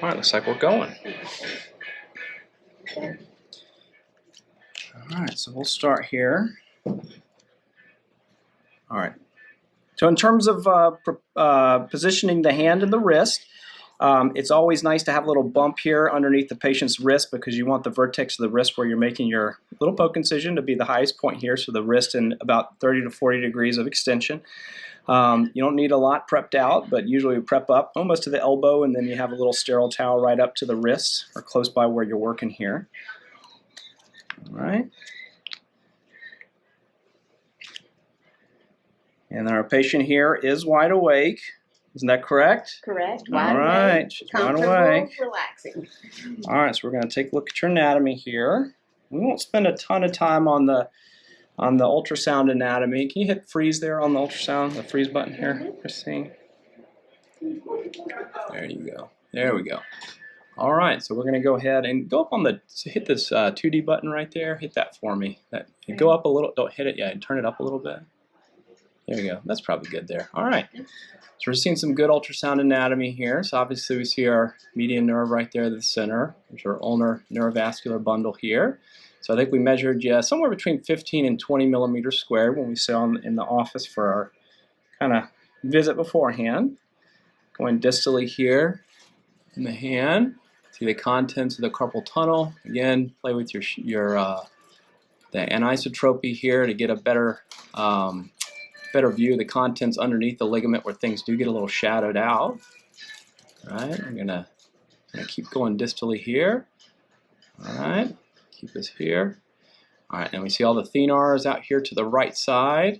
All right, looks like we're going. All right, so we'll start here. All right. So in terms of positioning the hand and the wrist, it's always nice to have a little bump here underneath the patient's wrist because you want the vertex of the wrist where you're making your little poke incision to be the highest point here, so the wrist in about 30 to 40 degrees of extension. You don't need a lot prepped out, but usually we prep up almost to the elbow, and then you have a little sterile towel right up to the wrist or close by where you're working here. All right. And then our patient here is wide awake. Isn't that correct? Correct. All right. She's wide awake. Relaxing. All right, so we're going to take a look at your anatomy here. We won't spend a ton of time on the ultrasound anatomy. Can you hit freeze there on the ultrasound, the freeze button here, Christine? There you go. There we go. All right, so we're going to go ahead and go up on the, hit this 2D button right there. Hit that for me. Go up a little, don't hit it yet, and turn it up a little bit. There we go. That's probably good there. All right. So we're seeing some good ultrasound anatomy here. So obviously we see our median nerve right there at the center. There's our ulnar neurovascular bundle here. So I think we measured somewhere between 15 and 20 millimeters squared when we saw in the office for our kind of visit beforehand. Going distally here in the hand. See the contents of the carpal tunnel. Again, play with the anisotropy here to get a better view of the contents underneath the ligament where things do get a little shadowed out. All right, I'm gonna keep going distally here. All right, keep this here. All right, and we see all the thenars out here to the right side.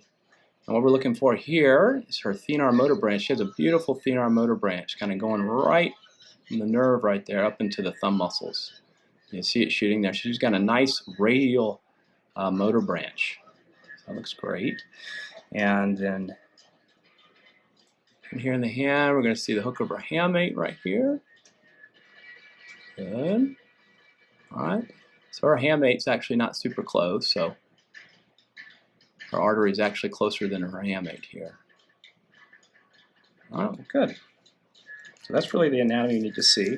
And what we're looking for here is her thenar motor branch. She has a beautiful thenar motor branch kind of going right from the nerve right there up into the thumb muscles. You see it shooting there. She's got a nice radial motor branch. That looks great. And then here in the hand, we're going to see the hook of our hamate right here. Good. All right. So our hamate's actually not super close, so our artery is actually closer than her hamate here. All right, good. So that's really the anatomy you need to see.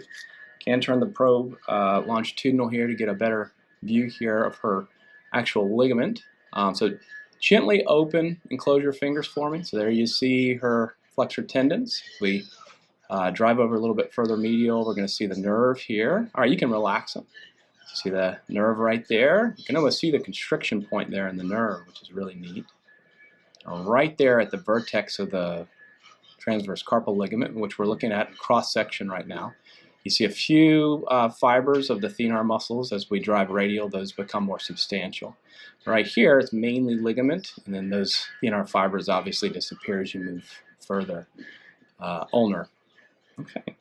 Can turn the probe longitudinal here to get a better view here of her actual ligament. So gently open and close your fingers for me. So there you see her flexor tendons. If we drive over a little bit further medial, we're going to see the nerve here. All right, you can relax them. See the nerve right there. You can almost see the constriction point there in the nerve, which is really neat. Right there at the vertex of the transverse carpal ligament, which we're looking at in cross-section right now. You see a few fibers of the thenar muscles. As we drive radial, those become more substantial. Right here, it's mainly ligament, and then those thenar fibers obviously disappear as you move further ulnar. Okay.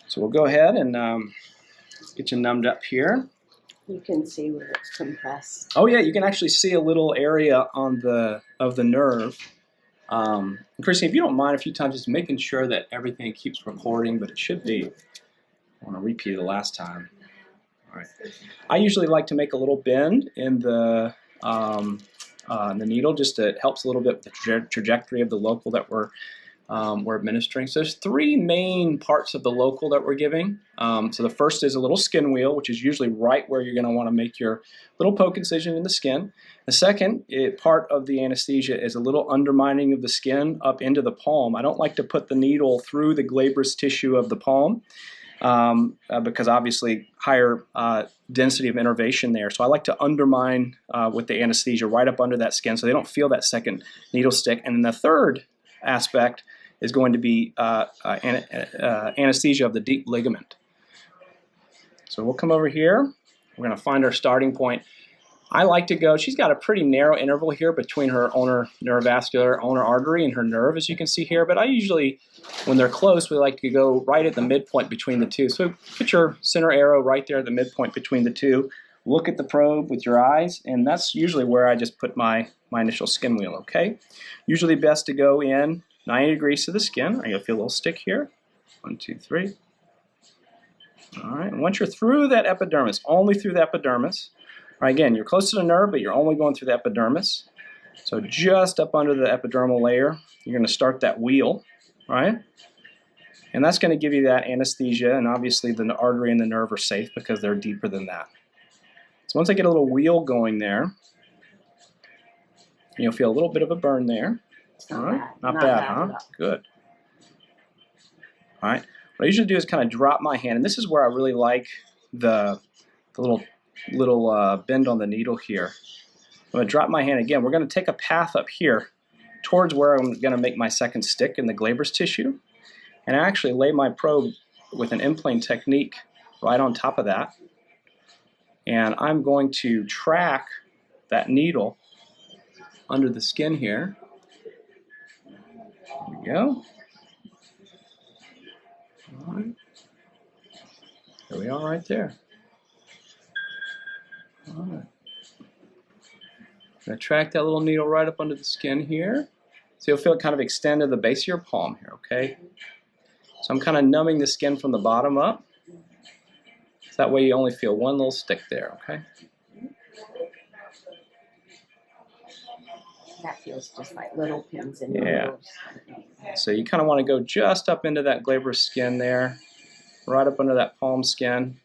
So we'll go ahead and get you numbed up here. You can see where it's compressed. Oh yeah, you can actually see a little area on of the nerve. Christine, if you don't mind a few times just making sure that everything keeps recording, but it should be. I want to repeat it the last time. All right. I usually like to make a little bend in the needle, just to, it helps a little bit with the trajectory of the local that we're administering. So there's three main parts of the local that we're giving. So the first is a little skin wheel, which is usually right where you're going to want to make your little poke incision in the skin. The second part of the anesthesia is a little undermining of the skin up into the palm. I don't like to put the needle through the glabrous tissue of the palm because obviously higher density of innervation there. So I like to undermine with the anesthesia right up under that skin so they don't feel that second needle stick. And then the third aspect is going to be anesthesia of the deep ligament. So we'll come over here. We're going to find our starting point. I like to go, she's got a pretty narrow interval here between her ulnar neurovascular, ulnar artery and her nerve, as you can see here, but I usually, when they're close, we like to go right at the midpoint between the two. So put your center arrow right there at the midpoint between the two. Look at the probe with your eyes, and that's usually where I just put my initial skin wheel, okay? Usually best to go in 90 degrees to the skin. You'll feel a little stick here. 1, 2, 3. All right, and once you're through that epidermis, only through the epidermis, all right, again, you're close to the nerve, but you're only going through the epidermis. So just up under the epidermal layer, you're going to start that wheel, right? And that's going to give you that anesthesia, and obviously the artery and the nerve are safe because they're deeper than that. So once I get a little wheel going there, you'll feel a little bit of a burn there. All right, not bad, huh? Good. All right, what I usually do is kind of drop my hand, and this is where I really like the little bend on the needle here. I'm going to drop my hand again. We're going to take a path up here towards where I'm going to make my second stick in the Glaber's tissue, and I actually lay my probe with an in-plane technique right on top of that, and I'm going to track that needle under the skin here. There we go. All right. There we are right there. All right. I'm going to track that little needle right up under the skin here. So you'll feel it kind of extend to the base of your palm here, okay? So I'm kind of numbing the skin from the bottom up. So that way you only feel one little stick there, okay? That feels just like little pins in your nose. So you kind of want to go just up into that Glaber's skin there, right up under that palm skin.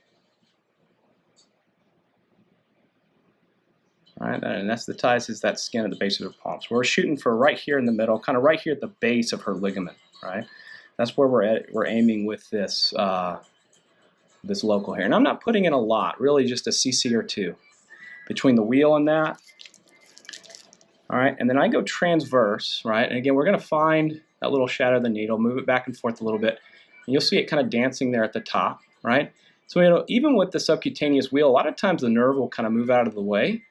All right, and anesthetizes that skin at the base of her palm. So we're shooting for right here in the middle, kind of right here at the base of her ligament, right? That's where we're aiming with this this local here. And I'm not putting in a lot, really just a cc or two between the wheel and that. All right, and then I go transverse, right? And again, we're going to find that little shadow of the needle, move it back and forth a little bit, and you'll see it kind of dancing there at the top, right? So even with the subcutaneous wheel, a lot of times the nerve will kind of move out of the way.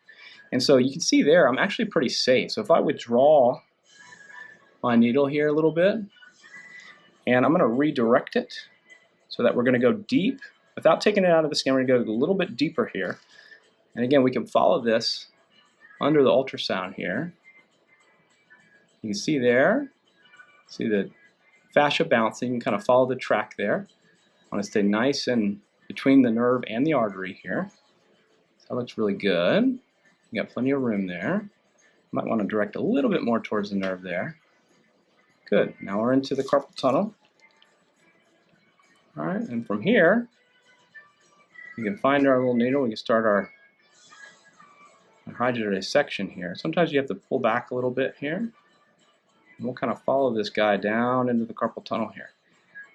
And so you can see there, I'm actually pretty safe. So if I withdraw my needle here a little bit, and I'm going to redirect it so that we're going to go deep. Without taking it out of the skin, we're going to go a little bit deeper here. And again, we can follow this under the ultrasound here. You can see there, see the fascia bouncing, you can kind of follow the track there. I want to stay nice and between the nerve and the artery here. So that looks really good. You got plenty of room there. Might want to direct a little bit more towards the nerve there. Good. Now we're into the carpal tunnel. All right, and from here, you can find our little needle. We can start our hydrogen dissection here. Sometimes you have to pull back a little bit here. And we'll kind of follow this guy down into the carpal tunnel here.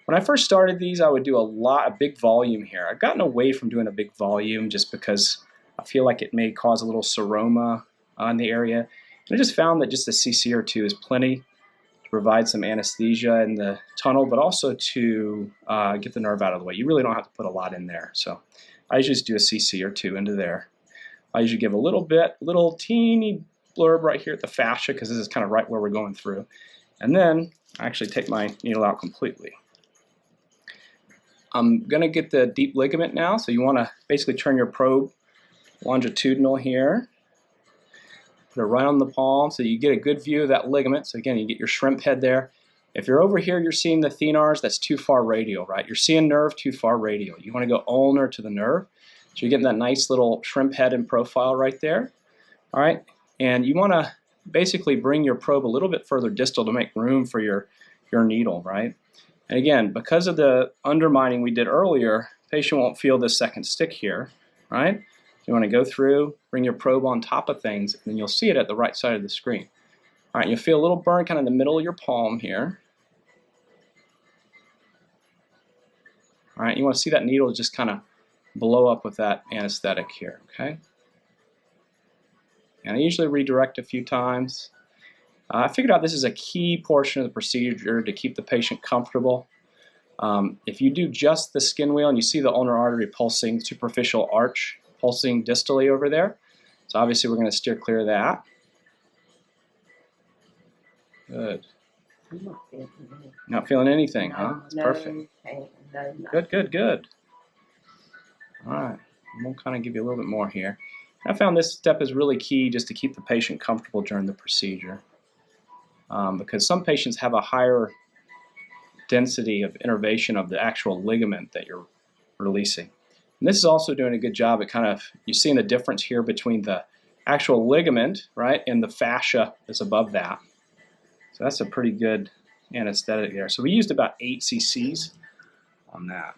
When I first started these, I would do a big volume here. I've gotten away from doing a big volume just because I feel like it may cause a little seroma in the area. And I just found that just a cc or two is plenty to provide some anesthesia in the tunnel, but also to get the nerve out of the way. You really don't have to put a lot in there. So I usually just do a cc or two into there. I usually give a little teeny blurb right here at the fascia because this is kind of right where we're going through. And then I actually take my needle out completely. I'm going to get the deep ligament now, so you want to basically turn your probe longitudinal here. Put it right on the palm so you get a good view of that ligament. So again, you get your shrimp head there. If you're over here, you're seeing the thenars, that's too far radial, right? You're seeing nerve too far radial. You want to go ulnar to the nerve. So you're getting that nice little shrimp head and profile right there. All right, and you want to basically bring your probe a little bit further distal to make room for your needle, right? And again, because of the undermining we did earlier, the patient won't feel this second stick here, right? You want to go through, bring your probe on top of things, and then you'll see it at the right side of the screen. All right, you'll feel a little burn kind of in the middle of your palm here. All right, you want to see that needle just kind of blow up with that anesthetic here, okay? And I usually redirect a few times. I figured out this is a key portion of the procedure to keep the patient comfortable. If you do just the skin wheel and you see the ulnar artery pulsing, superficial arch pulsing distally over there, so obviously we're going to steer clear of that. Good. Not feeling anything, huh? That's perfect. Good, good, good. All right, we'll kind of give you a little bit more here. I found this step is really key just to keep the patient comfortable during the procedure. Because some patients have a higher density of innervation of the actual ligament that you're releasing. And this is also doing a good job at kind of, you're seeing the difference here between the actual ligament, right, and the fascia that's above that. So that's a pretty good anesthetic there. So we used about 8 cc's on that.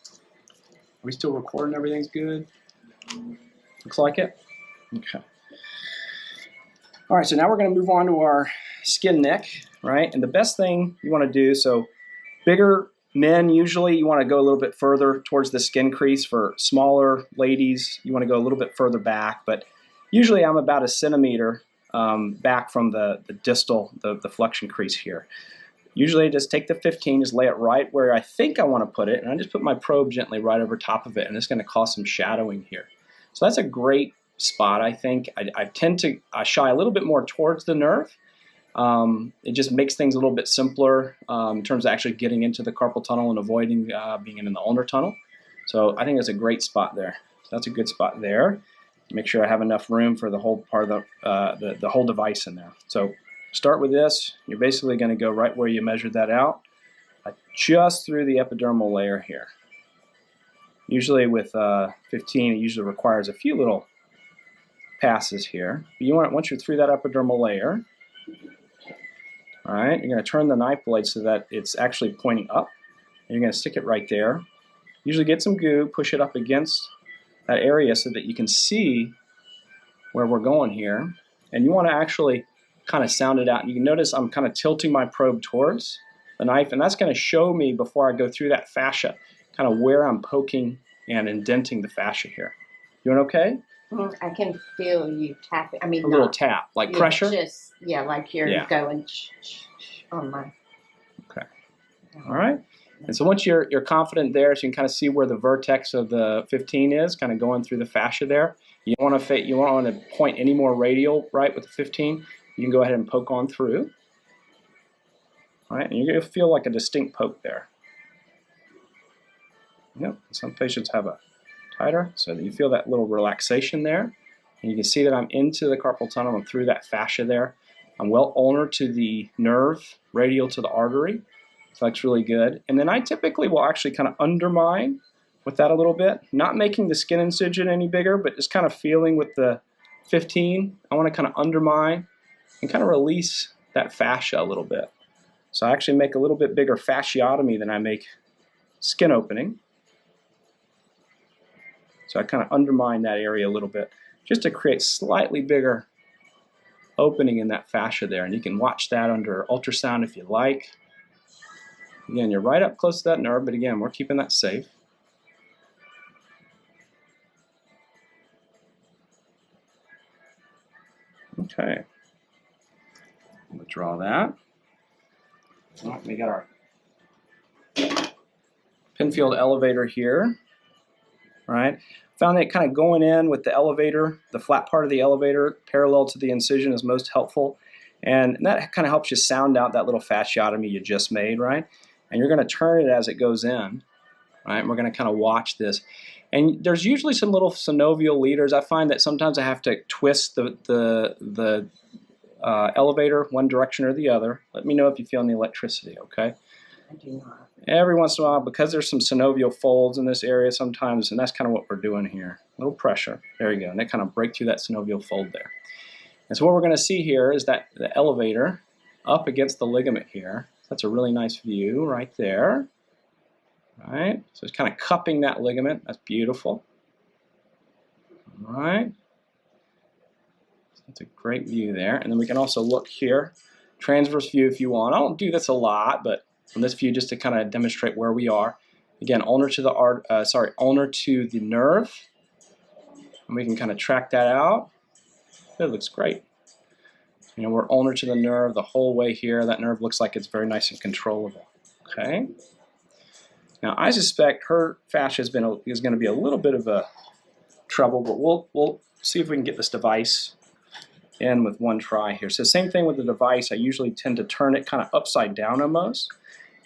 Are we still recording? Everything's good? Looks like it? Okay. All right, so now we're going to move on to our skin neck, right? And the best thing you want to do, so bigger men, usually you want to go a little bit further towards the skin crease. For smaller ladies, you want to go a little bit further back, but usually I'm about a centimeter back from the distal, the flexion crease here. Usually I just take the 15, just lay it right where I think I want to put it, and I just put my probe gently right over top of it, and it's going to cause some shadowing here. So that's a great spot, I think. I tend to shy a little bit more towards the nerve. It just makes things a little bit simpler in terms of actually getting into the carpal tunnel and avoiding being in the ulnar tunnel. So I think that's a great spot there. So that's a good spot there. Make sure I have enough room for the whole part of the whole device in there. So start with this. You're basically going to go right where you measured that out, just through the epidermal layer here. Usually with 15, it usually requires a few little passes here. But you want, once you're through that epidermal layer, all right, you're going to turn the knife blade so that it's actually pointing up, and you're going to stick it right there. Usually get some goo, push it up against that area so that you can see where we're going here. And you want to actually kind of sound it out. And you can notice I'm kind of tilting my probe towards the knife, and that's going to show me before I go through that fascia kind of where I'm poking and indenting the fascia here. Doing okay? I can feel you tapping. I mean, a little tap, like pressure? Just, yeah, like you're going on my... Okay. All right. And so once you're confident there, so you can kind of see where the vertex of the 15 is, kind of going through the fascia there. You don't want to point any more radial, right, with the 15. You can go ahead and poke on through. All right, and you're going to feel like a distinct poke there. Yep. Some patients have a tighter, so that you feel that little relaxation there. And you can see that I'm into the carpal tunnel. I'm through that fascia there. I'm well ulnar to the nerve, radial to the artery. So that's really good. And then I typically will actually kind of undermine with that a little bit, not making the skin incision any bigger, but just kind of feeling with the 15. I want to kind of undermine and kind of release that fascia a little bit. So I actually make a little bit bigger fasciotomy than I make skin opening. So I kind of undermine that area a little bit just to create slightly bigger opening in that fascia there. And you can watch that under ultrasound if you like. Again, you're right up close to that nerve, but again, we're keeping that safe. Okay. Withdraw that. All right, we got our Penfield elevator here. All right. Found that kind of going in with the elevator, the flat part of the elevator, parallel to the incision is most helpful. And that kind of helps you sound out that little fasciotomy you just made, right? And you're going to turn it as it goes in, right? And we're going to kind of watch this. And there's usually some little synovial leaders. I find that sometimes I have to twist the elevator one direction or the other. Let me know if you feel any electricity, okay? I do not. Every once in a while, because there's some synovial folds in this area sometimes, and that's kind of what we're doing here. A little pressure. There you go. And they kind of break through that synovial fold there. And so what we're going to see here is that the elevator up against the ligament here. That's a really nice view right there. All right. So it's kind of cupping that ligament. That's beautiful. All right. So that's a great view there. And then we can also look here. Transverse view if you want. I don't do this a lot, but from this view just to kind of demonstrate where we are. Again, ulnar to the ulnar to the nerve. And we can kind of track that out. It looks great. You know, we're ulnar to the nerve the whole way here. That nerve looks like it's very nice and controllable. Okay. Now I suspect her fascia is going to be a little bit of a trouble, but we'll see if we can get this device in with one try here. So same thing with the device. I usually tend to turn it kind of upside down almost.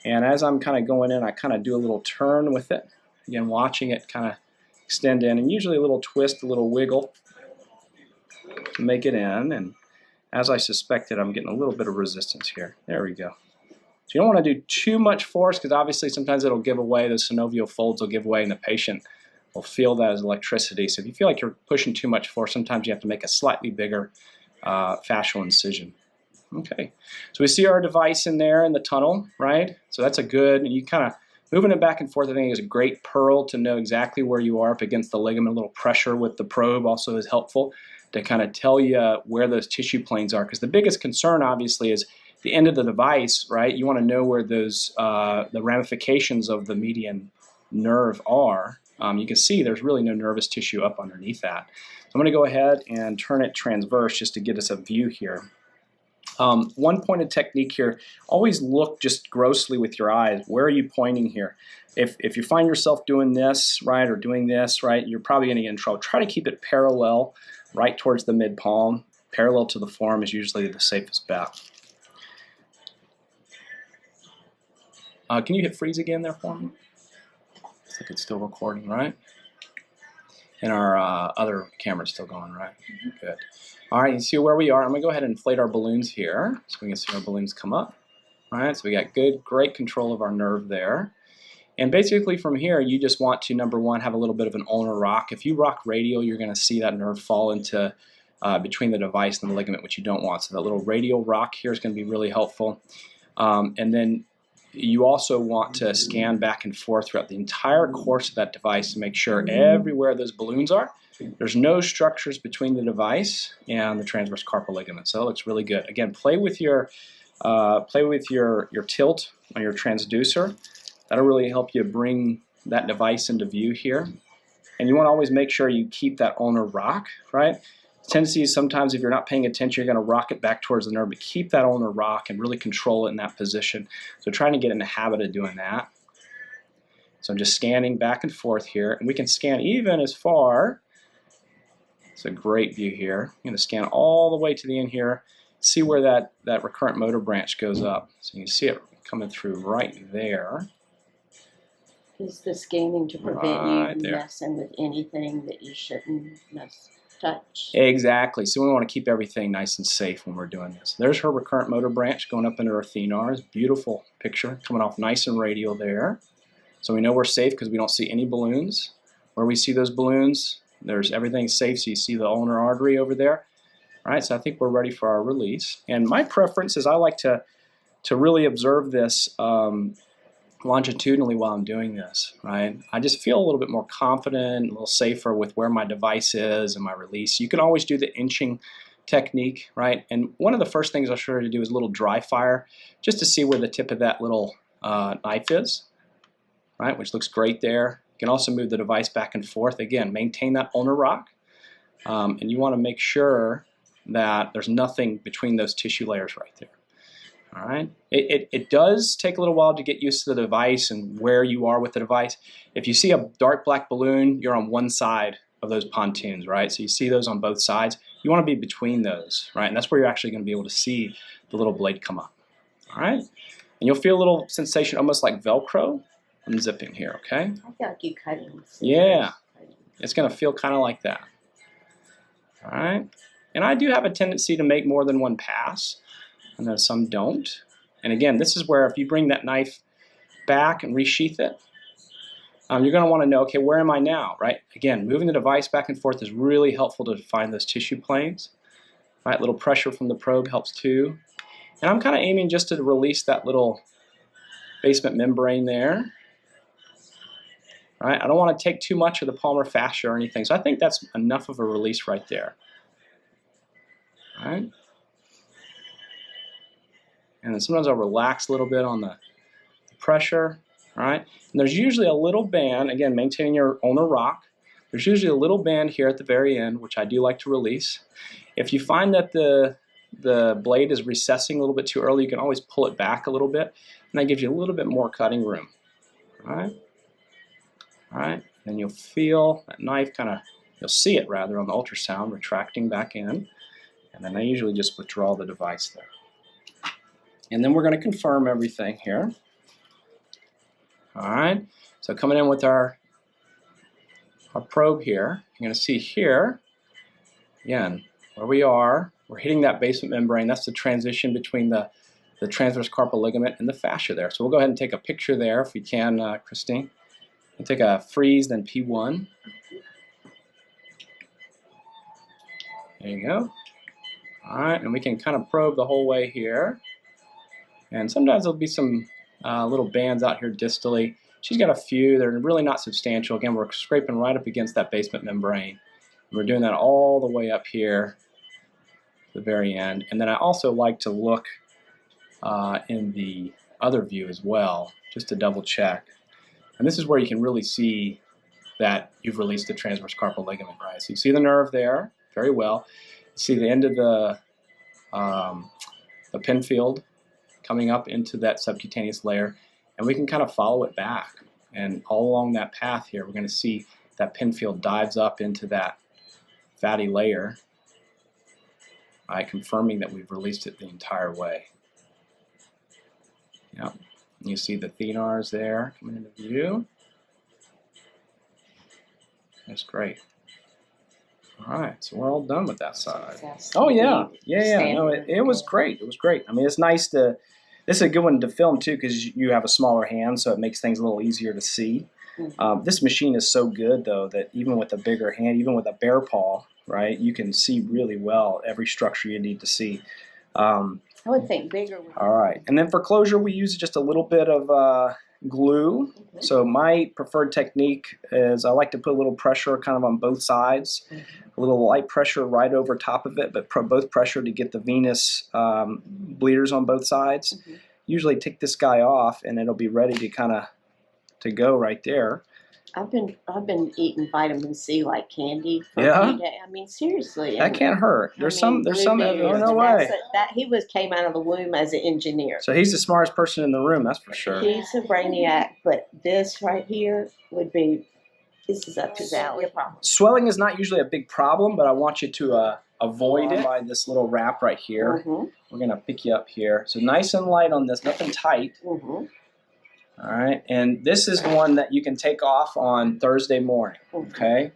And as I'm kind of going in, I kind of do a little turn with it. Again, watching it kind of extend in, and usually a little twist, a little wiggle to make it in. And as I suspected, I'm getting a little bit of resistance here. There we go. So you don't want to do too much force because obviously sometimes it'll give away, the synovial folds will give away and the patient will feel that as electricity. So if you feel like you're pushing too much force, sometimes you have to make a slightly bigger fascial incision. Okay, so we see our device in there in the tunnel, right? So that's a good, and you kind of moving it back and forth, I think is a great pearl to know exactly where you are up against the ligament. A little pressure with the probe also is helpful to kind of tell you where those tissue planes are, because the biggest concern obviously is the end of the device, right? You want to know where those the ramifications of the median nerve are. You can see there's really no nervous tissue up underneath that. So I'm going to go ahead and turn it transverse just to get us a view here. One pointed technique here, always look just grossly with your eyes. Where are you pointing here? If you find yourself doing this, right, or doing this, right, you're probably going to get in trouble. Try to keep it parallel, right towards the mid-palm. Parallel to the forearm is usually the safest bet. Can you hit freeze again there for me? Looks like it's still recording, right? And our other camera's still going, right? Good. All right, you see where we are. I'm going to go ahead and inflate our balloons here so we can see our balloons come up. All right, so we got great control of our nerve there. And basically from here, you just want to, number one, have a little bit of an ulnar rock. If you rock radial, you're going to see that nerve fall into between the device and the ligament, which you don't want. So that little radial rock here is going to be really helpful. And then you also want to scan back and forth throughout the entire course of that device to make sure everywhere those balloons are, there's no structures between the device and the transverse carpal ligament. So it looks really good. Again, play with your tilt on your transducer. That'll really help you bring that device into view here. And you want to always make sure you keep that ulnar rock, right? Tendency is sometimes if you're not paying attention, you're going to rock it back towards the nerve, but keep that ulnar rock and really control it in that position. So trying to get in the habit of doing that. So I'm just scanning back and forth here, and we can scan even as far. It's a great view here. I'm going to scan all the way to the end here, see where that recurrent motor branch goes up. So you can see it coming through right there. Is the scanning to prevent you messing with anything that you shouldn't touch? Exactly. So we want to keep everything nice and safe when we're doing this. There's her recurrent motor branch going up into her thenars. Beautiful picture coming off nice and radial there. So we know we're safe because we don't see any balloons. Where we see those balloons, there's everything safe. So you see the ulnar artery over there. All right, so I think we're ready for our release. And my preference is I like to really observe this longitudinally while I'm doing this, right? I just feel a little bit more confident, a little safer with where my device is and my release. You can always do the inching technique, right? And one of the first things I'll show you to do is a little dry fire, just to see where the tip of that little knife is, right? Which looks great there. You can also move the device back and forth. Again, maintain that ulnar rock, and you want to make sure that there's nothing between those tissue layers right there. All right. It does take a little while to get used to the device and where you are with the device. If you see a dark black balloon, you're on one side of those pontoons, right? So you see those on both sides. You want to be between those, right? And that's where you're actually going to be able to see the little blade come up. All right. And you'll feel a little sensation almost like Velcro. I'm zipping here, okay? I feel like you cutting. Yeah. It's going to feel kind of like that. All right. And I do have a tendency to make more than one pass. I know some don't. And again, this is where if you bring that knife back and resheath it, you're going to want to know, okay, where am I now, right? Again, moving the device back and forth is really helpful to find those tissue planes. Right, little pressure from the probe helps too. And I'm kind of aiming just to release that little basement membrane there. Right, I don't want to take too much of the palmar fascia or anything, so I think that's enough of a release right there. All right. And then sometimes I'll relax a little bit on the pressure, all right? And there's usually a little band, again, maintaining your ulnar rock. There's usually a little band here at the very end, which I do like to release. If you find that the blade is recessing a little bit too early, you can always pull it back a little bit, and that gives you a little bit more cutting room, all right? All right, and you'll feel that knife kind of, you'll see it rather on the ultrasound retracting back in, and then I usually just withdraw the device there. And then we're going to confirm everything here. All right, so coming in with our probe here, you're going to see here, again, where we are, we're hitting that basement membrane. That's the transition between the transverse carpal ligament and the fascia there. So we'll go ahead and take a picture there if we can, Christine. We'll take a freeze, then P1. There you go. Alright, and we can kind of probe the whole way here. And sometimes there'll be some little bands out here distally. She's got a few. They're really not substantial. Again, we're scraping right up against that basement membrane. And we're doing that all the way up here to the very end. And then I also like to look in the other view as well, just to double check. And this is where you can really see that you've released the transverse carpal ligament, right? So you see the nerve there very well. You see the end of the pin field coming up into that subcutaneous layer, and we can kind of follow it back. And all along that path here, we're going to see that pin field dives up into that fatty layer, right, confirming that we've released it the entire way. Yep. You see the thenars there coming into view. That's great. All right, so we're all done with that side. Oh yeah, yeah. No, it was great. It was great. I mean, it's nice to. This is a good one to film too because you have a smaller hand, so it makes things a little easier to see. This machine is so good though that even with a bigger hand, even with a bare paw, right, you can see really well every structure you need to see. I would think bigger. All right, and then for closure, we use just a little bit of glue. So my preferred technique is I like to put a little pressure kind of on both sides, a little light pressure right over top of it, but both pressure to get the venous bleeders on both sides. Usually take this guy off and it'll be ready to kind of to go right there. I've been eating vitamin C like candy for a few days. I mean, seriously. That can't hurt. There's some oh no way. He came out of the womb as an engineer. So he's the smartest person in the room, that's for sure. He's a brainiac, but this right here this is up his alley. Swelling is not usually a big problem, but I want you to avoid it by this little wrap right here. We're going to pick you up here. So nice and light on this, nothing tight. All right, and this is the one that you can take off on Thursday morning, okay?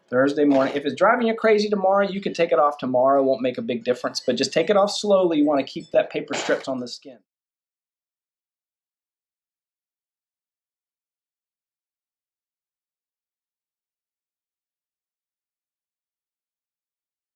Thursday morning. If it's driving you crazy tomorrow, you can take it off tomorrow. It won't make a big difference, but just take it off slowly. You want to keep that paper strips on the skin.